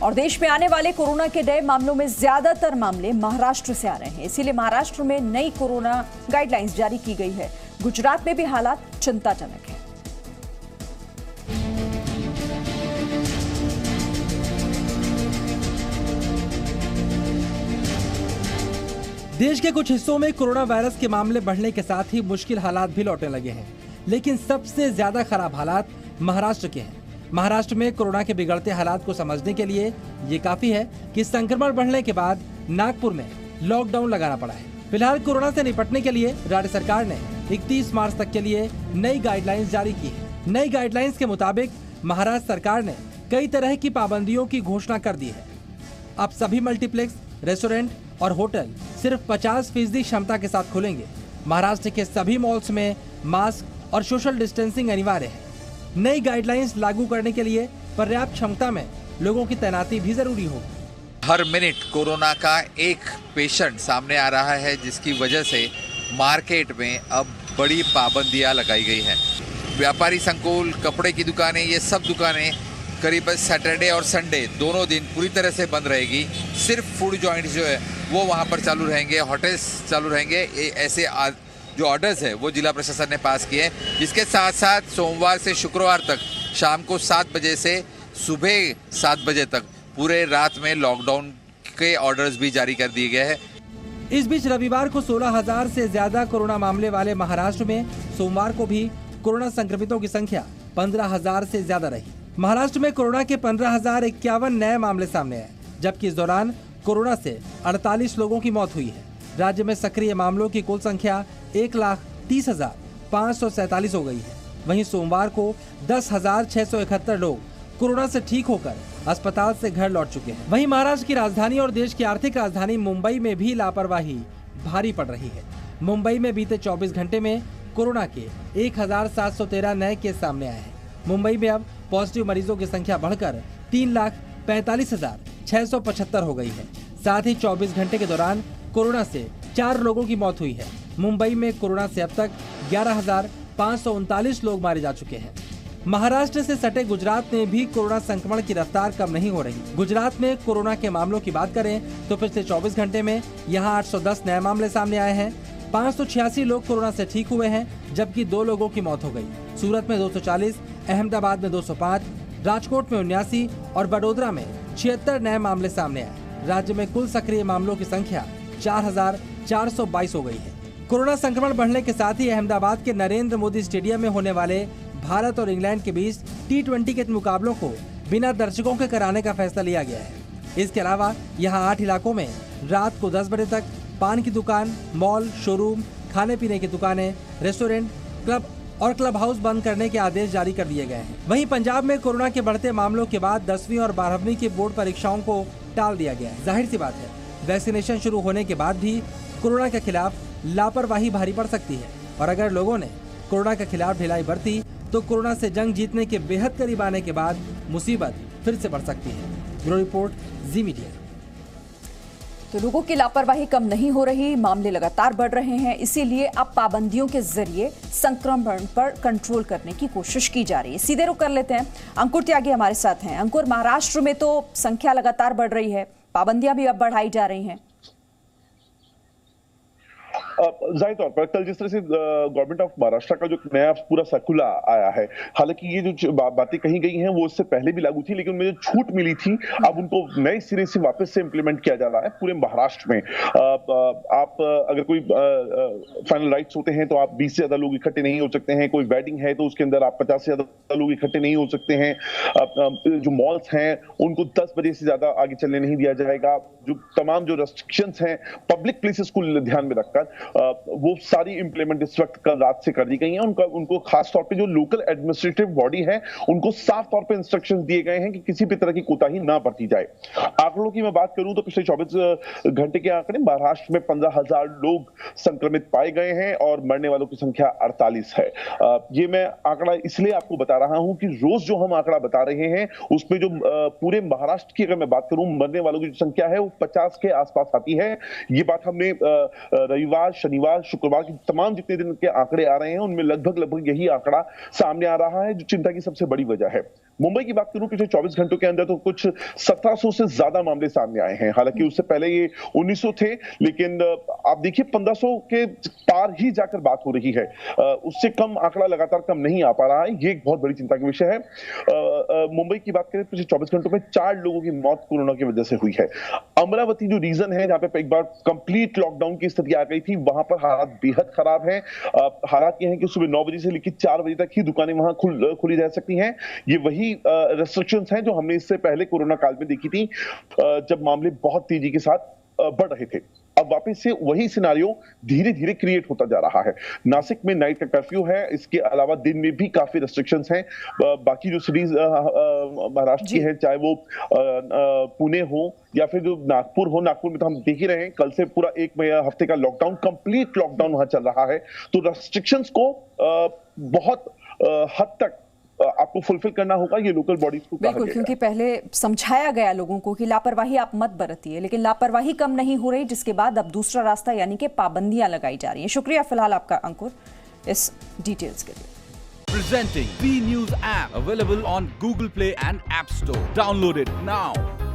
और देश में आने वाले कोरोना के नए मामलों में ज्यादातर मामले महाराष्ट्र से आ रहे हैं। इसीलिए महाराष्ट्र में नई कोरोना गाइडलाइंस जारी की गई है। गुजरात में भी हालात चिंताजनक है। देश के कुछ हिस्सों में कोरोना वायरस के मामले बढ़ने के साथ ही मुश्किल हालात भी लौटने लगे हैं, लेकिन सबसे ज्यादा खराब हालात महाराष्ट्र के हैं। महाराष्ट्र में कोरोना के बिगड़ते हालात को समझने के लिए ये काफी है कि संक्रमण बढ़ने के बाद नागपुर में लॉकडाउन लगाना पड़ा है। फिलहाल कोरोना से निपटने के लिए राज्य सरकार ने 31 मार्च तक के लिए नई गाइडलाइंस जारी की है। नई गाइडलाइंस के मुताबिक महाराष्ट्र सरकार ने कई तरह की पाबंदियों की घोषणा कर दी है। अब सभी मल्टीप्लेक्स, रेस्टोरेंट और होटल सिर्फ 50% क्षमता के साथ खुलेंगे। महाराष्ट्र के सभी मॉल्स में मास्क और सोशल डिस्टेंसिंग अनिवार्य है। नई गाइडलाइंस लागू करने के लिए पर्याप्त क्षमता में लोगों की तैनाती भी जरूरी होगी। हर मिनट कोरोना का एक पेशेंट सामने आ रहा है, जिसकी वजह से मार्केट में अब बड़ी पाबंदियां लगाई गई हैं। व्यापारी संकुल, कपड़े की दुकानें, ये सब दुकानें करीब सैटरडे और संडे दोनों दिन पूरी तरह से बंद रहेगी। सिर्फ फूड जॉइंट्स जो है वो वहाँ पर चालू रहेंगे, होटल्स चालू रहेंगे। ऐसे जो ऑर्डर्स है वो जिला प्रशासन ने पास किए हैं। इसके साथ साथ सोमवार से शुक्रवार तक शाम को 7 बजे से सुबह 7 बजे तक पूरे रात में लॉकडाउन के ऑर्डर्स भी जारी कर दिए गए हैं। इस बीच रविवार को 16,000 से ज्यादा कोरोना मामले वाले महाराष्ट्र में सोमवार को भी कोरोना संक्रमितों की संख्या 15,000 से ज्यादा रही। महाराष्ट्र में कोरोना के 15,051 नए मामले सामने आए, जबकि इस दौरान कोरोना से 48 लोगों की मौत हुई है। राज्य में सक्रिय मामलों की कुल संख्या 1,30,547 हो गई है। वहीं सोमवार को 10,671 लोग कोरोना से ठीक होकर अस्पताल से घर लौट चुके हैं। वहीं महाराष्ट्र की राजधानी और देश की आर्थिक राजधानी मुंबई में भी लापरवाही भारी पड़ रही है। मुंबई में बीते 24 घंटे में कोरोना के 1,713 नए केस सामने आए हैं। मुंबई में अब पॉजिटिव मरीजों की संख्या बढ़कर 3,45,675 हो गई है। साथ ही 24 घंटे के दौरान कोरोना से 4 लोगों की मौत हुई है। मुंबई में कोरोना से अब तक 11,539 लोग मारे जा चुके हैं। महाराष्ट्र से सटे गुजरात में भी कोरोना संक्रमण की रफ्तार कम नहीं हो रही। गुजरात में कोरोना के मामलों की बात करें तो पिछले 24 घंटे में यहां 810 नए मामले सामने आए हैं। 586 लोग कोरोना से ठीक हुए हैं, जबकि 2 लोगों की मौत हो गई। सूरत में 240, अहमदाबाद में 205, राजकोट में 79 और बड़ोदरा में 76 नए मामले सामने आए। राज्य में कुल सक्रिय मामलों की संख्या 4,422 हो गई है। कोरोना संक्रमण बढ़ने के साथ ही अहमदाबाद के नरेंद्र मोदी स्टेडियम में होने वाले भारत और इंग्लैंड के बीच T20 के मुकाबलों को बिना दर्शकों के कराने का फैसला लिया गया है। इसके अलावा यहां 8 इलाकों में रात को 10 बजे तक पान की दुकान, मॉल, शोरूम, खाने पीने की दुकानें, रेस्टोरेंट, क्लब और क्लब हाउस बंद करने के आदेश जारी कर दिए गए हैं। वहीं पंजाब में कोरोना के बढ़ते मामलों के बाद 10वीं और 12वीं की बोर्ड परीक्षाओं को टाल दिया गया है। जाहिर सी बात है, वैक्सीनेशन शुरू होने के बाद भी कोरोना के खिलाफ लापरवाही भारी पड़ सकती है और अगर लोगों ने कोरोना के खिलाफ ढिलाई बरती तो कोरोना से जंग जीतने के बेहद करीब आने के बाद मुसीबत फिर से बढ़ सकती है। ब्यूरो रिपोर्ट, जी मीडिया। तो लोगों की लापरवाही कम नहीं हो रही, मामले लगातार बढ़ रहे हैं। इसीलिए अब पाबंदियों के जरिए संक्रमण पर कंट्रोल करने की कोशिश की जा रही है। सीधे रुख कर लेते हैं, अंकुर त्यागी हमारे साथ हैं। अंकुर, महाराष्ट्र में तो संख्या लगातार बढ़ रही है, पाबंदियां भी अब बढ़ाई जा रही हैं। जाहिर तौर पर कल जिस तरह से गवर्नमेंट ऑफ महाराष्ट्र का जो नया पूरा सर्कुलर आया है, हालांकि ये जो बातें कही गई हैं वो इससे पहले भी लागू थी, लेकिन उनमें जो छूट मिली थी अब उनको नए सिरे से वापस से इंप्लीमेंट किया जा रहा है पूरे महाराष्ट्र में। आप अगर कोई फाइनल राइट्स होते हैं तो आप 20 से ज्यादा लोग इकट्ठे नहीं हो सकते हैं। कोई वेडिंग है तो उसके अंदर आप 50 से ज्यादा लोग इकट्ठे नहीं हो सकते हैं। जो मॉल्स हैं उनको 10 बजे से ज्यादा आगे चलने नहीं दिया जाएगा। जो तमाम जो रेस्ट्रिक्शंस हैं पब्लिक प्लेसेस को ध्यान में रखकर वो सारी इंप्लीमेंट इस वक्त कल रात से कर दी गई हैं। उनको खास तौर पे जो लोकल एडमिनिस्ट्रेटिव बॉडी है उनको साफ तौर पे इंस्ट्रक्शंस दिए गए हैं कि किसी भी तरह की कोताही ना बरती जाए। आंकड़ों की मैं बात करूं तो पिछले 24 घंटे के आंकड़े महाराष्ट्र में 15,000 लोग संक्रमित पाए गए हैं और मरने वालों की संख्या 48 है। ये मैं आंकड़ा इसलिए आपको बता रहा हूं कि रोज जो हम आंकड़ा बता रहे हैं उसमें जो पूरे महाराष्ट्र की अगर मैं बात करूं मरने वालों की जो संख्या है वो 50 के आसपास आती है। ये बात हमने रविवार, शनिवार, शुक्रवार की तमाम जितने दिन के आंकड़े आ रहे हैं उनमें लगभग यही आंकड़ा सामने आ रहा है, जो चिंता की सबसे बड़ी वजह है। मुंबई की बात करूं, पिछले 24 घंटों के अंदर तो कुछ 1700 से ज्यादा मामले सामने आए हैं। हालांकि उससे पहले ये 1900 थे, लेकिन आप देखिए 1500 के पार ही जाकर बात हो रही है। उससे कम आंकड़ा लगातार कम नहीं आ पा रहा है, ये एक बहुत बड़ी चिंता का विषय है। मुंबई की बात करें, पिछले 24 घंटों में 4 लोगों की मौत कोरोना की वजह से हुई है। अमरावती जो रीजन है जहां पे एक बार कंप्लीट लॉकडाउन की स्थिति आ गई थी, वहां पर हालात बेहद खराब है। हालात ये हैं कि सुबह 9 बजे से लेकर 4 बजे तक ही दुकानें वहां खुली रह सकती हैं। ये वही रेस्ट्रिक्शंस हैं जो हमने इससे पहले कोरोना काल में देखी थी, जब मामले बहुत तेजी के साथ बढ़ रहे थे। अब वापस से वही सिनारियो धीरे धीरे क्रिएट होता जा रहा है। नासिक में नाइट का कर्फ्यू है, इसके अलावा दिन में भी काफी रेस्ट्रिक्शंस हैं। बाकी जो सिटीज महाराष्ट्र की हैं, चाहे वो पुणे हो या फिर जो नागपुर हो, नागपुर में तो हम देख ही रहे हैं, कल से पूरा एक हफ्ते का लॉकडाउन, कंप्लीट लॉकडाउन वहां चल रहा है। तो रेस्ट्रिक्शंस को बहुत हद तक आपको फुलफिल करना होगा, ये लोकल बॉडीज को। बिल्कुल, क्योंकि पहले समझाया गया लोगों को कि लापरवाही आप मत बरतिए, लेकिन लापरवाही कम नहीं हो रही, जिसके बाद अब दूसरा रास्ता यानी कि पाबंदियां लगाई जा रही हैं। शुक्रिया फिलहाल आपका अंकुर इस डिटेल्स के लिए। Presenting B News app available on Google Play and App Store. Download it now.